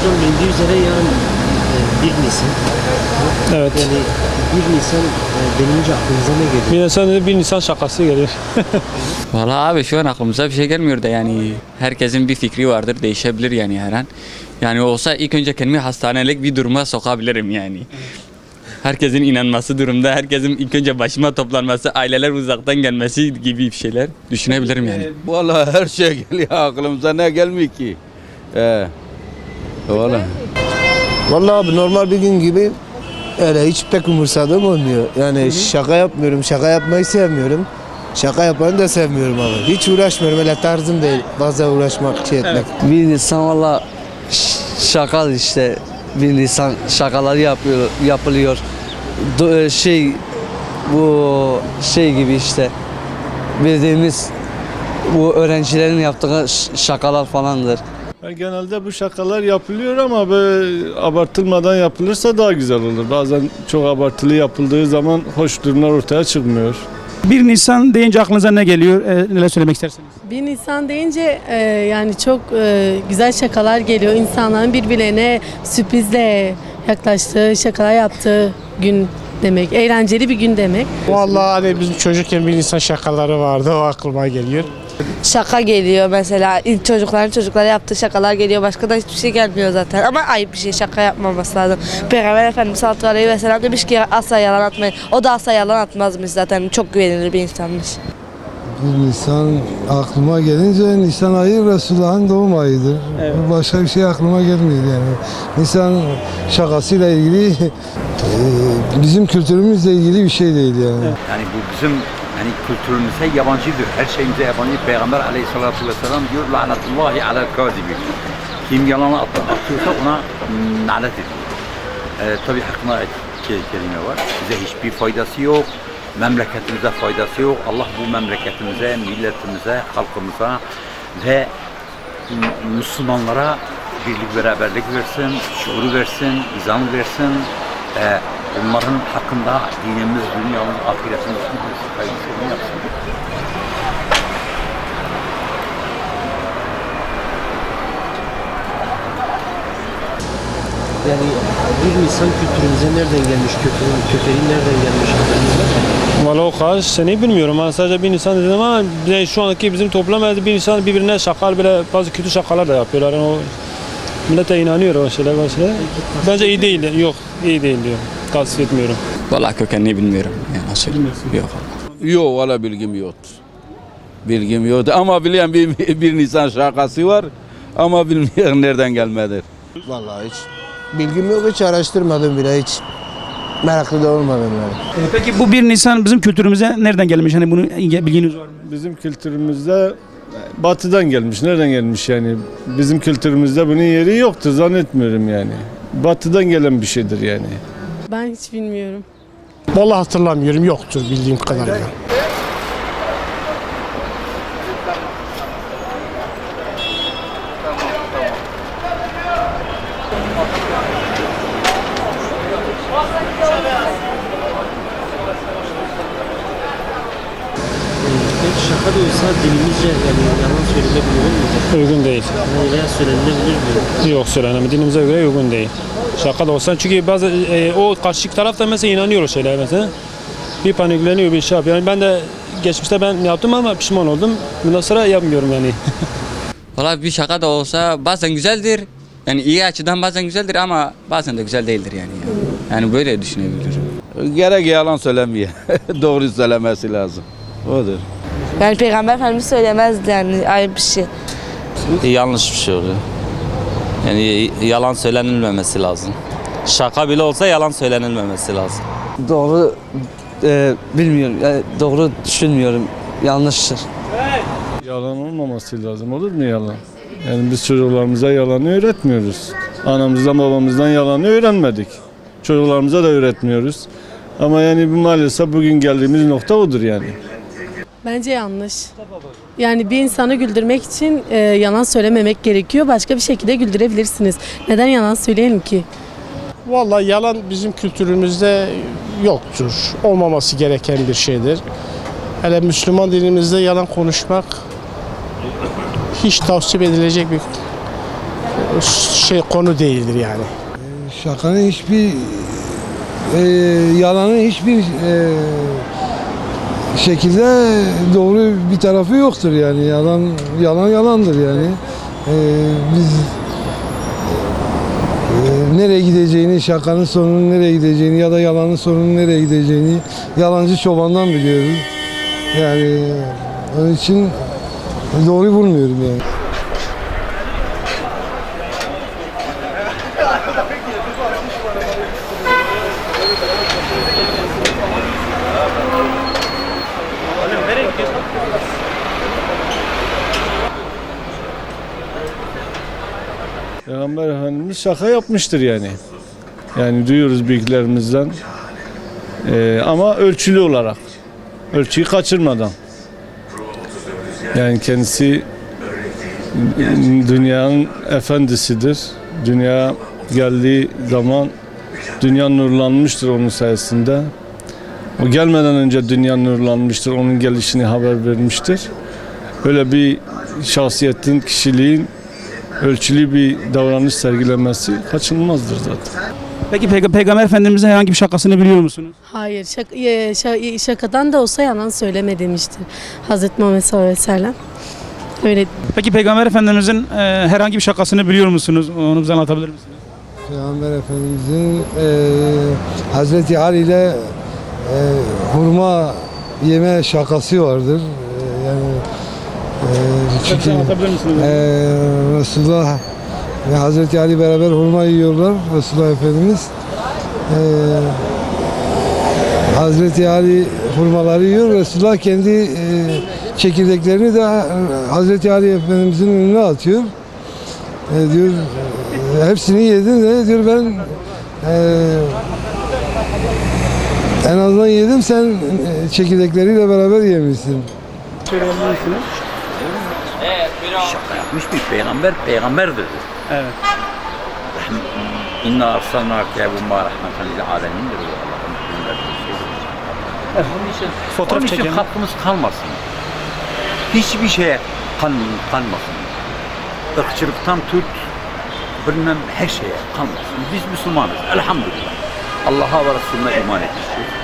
hocam bildiği üzere yarın 1 Nisan. Evet. Yani 1 Nisan denilince aklınıza ne geliyor? Bir insan dedi, bir Nisan şakası geliyor. Vallahi abi şu an aklımıza bir şey gelmiyor da yani herkesin bir fikri vardır, değişebilir yani her an. Yani olsa ilk önce kendimi hastanelik bir duruma sokabilirim yani. Herkesin inanması durumda, herkesin ilk önce başıma toplanması, aileler uzaktan gelmesi gibi şeyler düşünebilirim yani. Vallahi her şey geliyor aklımıza, ne gelmiyor ki? Vallahi. Vallahi abi normal bir gün gibi öyle hiç pek umursadığım olmuyor. Yani şaka yapmıyorum, şaka yapmayı sevmiyorum. Şaka yapanı da sevmiyorum abi. Hiç uğraşmıyorum, öyle tarzım değil. Bazen uğraşmak, şey etmek. Bir Nisan valla şaka işte. Bir Nisan şakaları yapılıyor. Bu şey gibi işte. Bildiğimiz bu öğrencilerin yaptığı şakalar falandır. Genelde bu şakalar yapılıyor ama böyle abartılmadan yapılırsa daha güzel olur. Bazen çok abartılı yapıldığı zaman hoş durumlar ortaya çıkmıyor. 1 Nisan deyince aklınıza ne geliyor? Neler söylemek istersiniz? 1 Nisan deyince yani çok güzel şakalar geliyor. İnsanların birbirlerine sürprizle yaklaştığı, şakalar yaptığı gün demek. Eğlenceli bir gün demek. Vallahi hani bizim çocukken bir insan şakaları vardı, o aklıma geliyor. Şaka geliyor mesela. İlk çocukları yaptığı şakalar geliyor. Başka da hiçbir şey gelmiyor zaten. Ama ayıp bir şey, şaka yapmaması lazım. Peygamber Efendimiz sallallahu aleyhi ve sellem demiş ki asla yalan atmayın. O da asla yalan atmazmış zaten. Çok güvenilir bir insanmış. 1 Nisan aklıma gelince Nisan ayı Resulullah'ın doğum ayıdır. Evet. Başka bir şey aklıma gelmiyor yani. Nisan şakasıyla ilgili bizim kültürümüzle ilgili bir şey değil yani. Evet. Yani bu bizim hani kültürümüze yabancıdır. Her şeyimize yabancı. Peygamber aleyhissalatü vesselam diyor lanetullahi alel kâzibin. Kim yalan atıyorsa ona lanet ediyor. Tabii hakkında kelime var. Bize hiçbir faydası yok. Memleketimize faydası yok. Allah bu memleketimize, milletimize, halkımıza ve Müslümanlara birlik beraberlik versin, şuuru versin, izan versin. Onların hakkında dinimiz, dünyamız, ahiretimiz hayırlısını yapsın. Yani 1 Nisan kültürümüze nereden gelmiş, kökeni nereden gelmiş haberiniz var mı? Valla o kadar seneyi bilmiyorum. Ben sadece 1 Nisan dedim ama şu anki bizim toplum 1 Nisan birbirine şakalar, böyle bazı kötü şakalar da yapıyorlar. Yani o millet de inanıyor o şeyler. Bence iyi değil. Yok, iyi değil diyor. Tasvip etmiyorum. Vallahi kökenini bilmiyorum yani nasıl. Yok. Yok valla bilgim yoktur. Bilgim yoktur ama bilen bir Nisan şakası var ama bilmiyorum nereden gelmedir. Vallahi hiç bilgim yok, hiç araştırmadım bile, hiç meraklı da olmadım yani. Peki bu 1 Nisan bizim kültürümüze nereden gelmiş? Hani bunun bilginiz var mı? Bizim kültürümüzde batıdan gelmiş. Nereden gelmiş yani? Bizim kültürümüzde bunun yeri yoktur zannetmiyorum yani. Batıdan gelen bir şeydir yani. Ben hiç bilmiyorum. Vallahi hatırlamıyorum, yoktur bildiğim kadarıyla. Peki şaka da olsa dinimizce yani yalan söylenebilir mi? Uygun değil. Yani veya söylenilebilir mi? Yok söylenemez. Dinimize göre uygun değil. Şaka da olsa çünkü bazı o karşı taraf da mesela inanıyor o şeylere mesela. Bir panikleniyor, bir şey yapıyor. Yani ben de geçmişte ben yaptım ama pişman oldum. Bundan sonra yapmıyorum yani. Vallahi bir şaka da olsa bazen güzeldir. Yani iyi açıdan bazen güzeldir ama bazen de güzel değildir yani. Yani böyle düşünebilirim. Gerek yalan söylemiyor. Doğru söylemesi lazım. Odur. Yani Peygamber Efendimiz söylemezdi yani ayıp bir şey. Yanlış bir şey oluyor. Yani yalan söylenilmemesi lazım. Şaka bile olsa yalan söylenilmemesi lazım. Doğru bilmiyorum. Yani doğru düşünmüyorum. Yanlıştır. Yalan olmaması lazım. Olur mu yalan? Yani biz çocuklarımıza yalanı öğretmiyoruz. Anamızdan babamızdan yalanı öğrenmedik. Çocuklarımıza da öğretmiyoruz. Ama yani maalesef bugün geldiğimiz nokta odur yani. Bence yanlış. Yani bir insanı güldürmek için yalan söylememek gerekiyor. Başka bir şekilde güldürebilirsiniz. Neden yalan söyleyelim ki? Vallahi yalan bizim kültürümüzde yoktur. Olmaması gereken bir şeydir. Hele Müslüman dinimizde yalan konuşmak hiç tavsiye edilecek bir konu değildir yani. Şakanın hiçbir yalanın hiçbir şekilde doğru bir tarafı yoktur yani. Yalan yalandır yani. Biz nereye gideceğini, şakanın sonunun nereye gideceğini ya da yalanın sonunun nereye gideceğini yalancı çobandan biliyoruz. Yani onun için doğru bulmuyorum yani. Peygamber Efendimiz şaka yapmıştır yani. Yani duyuyoruz büyüklerimizden. Ama ölçülü olarak. Ölçüyü kaçırmadan. Yani kendisi dünyanın efendisidir. Dünya geldiği zaman dünya nurlanmıştır onun sayesinde. O gelmeden önce dünya nurlanmıştır. Onun gelişini haber vermiştir. Öyle bir şahsiyetin, kişiliğin ölçülü bir davranış sergilemesi kaçınılmazdır zaten. Peki Peygamber Efendimiz'in herhangi bir şakasını biliyor musunuz? Hayır, şakadan da olsa yalan söyleme demiştir Hazreti Muhammed sallallahu aleyhi ve sellem. Öyle. Peki Peygamber Efendimiz'in herhangi bir şakasını biliyor musunuz? Onu bize anlatabilir misiniz? Peygamber Efendimizin Hazreti Ali ile hurma yeme şakası vardır. Yani çünkü anlatabilir misiniz? Resulullah ve Hazreti Ali beraber hurma yiyorlar. Resulullah Efendimiz Hazreti Ali hurmaları yiyor. Resulullah kendi çekirdeklerini de Hazreti Ali Efendimizin önüne atıyor. Diyor hepsini yedin de diyor ben en azından yedim sen çekirdekleriyle beraber yemişsin. Şaka yapmış bir peygamberdir. Evet. İnna arsalnâke bu rahmeten lil âlemindir. Fotoğraf Onun için çekelim. hakkımız kalmasın. Hiçbir şeye kalmasın. Irkçılıktan tut, bilmem her şeye kalmasın. Biz Müslümanız elhamdülillah. Allah'a ve Resulüne iman etmişiz.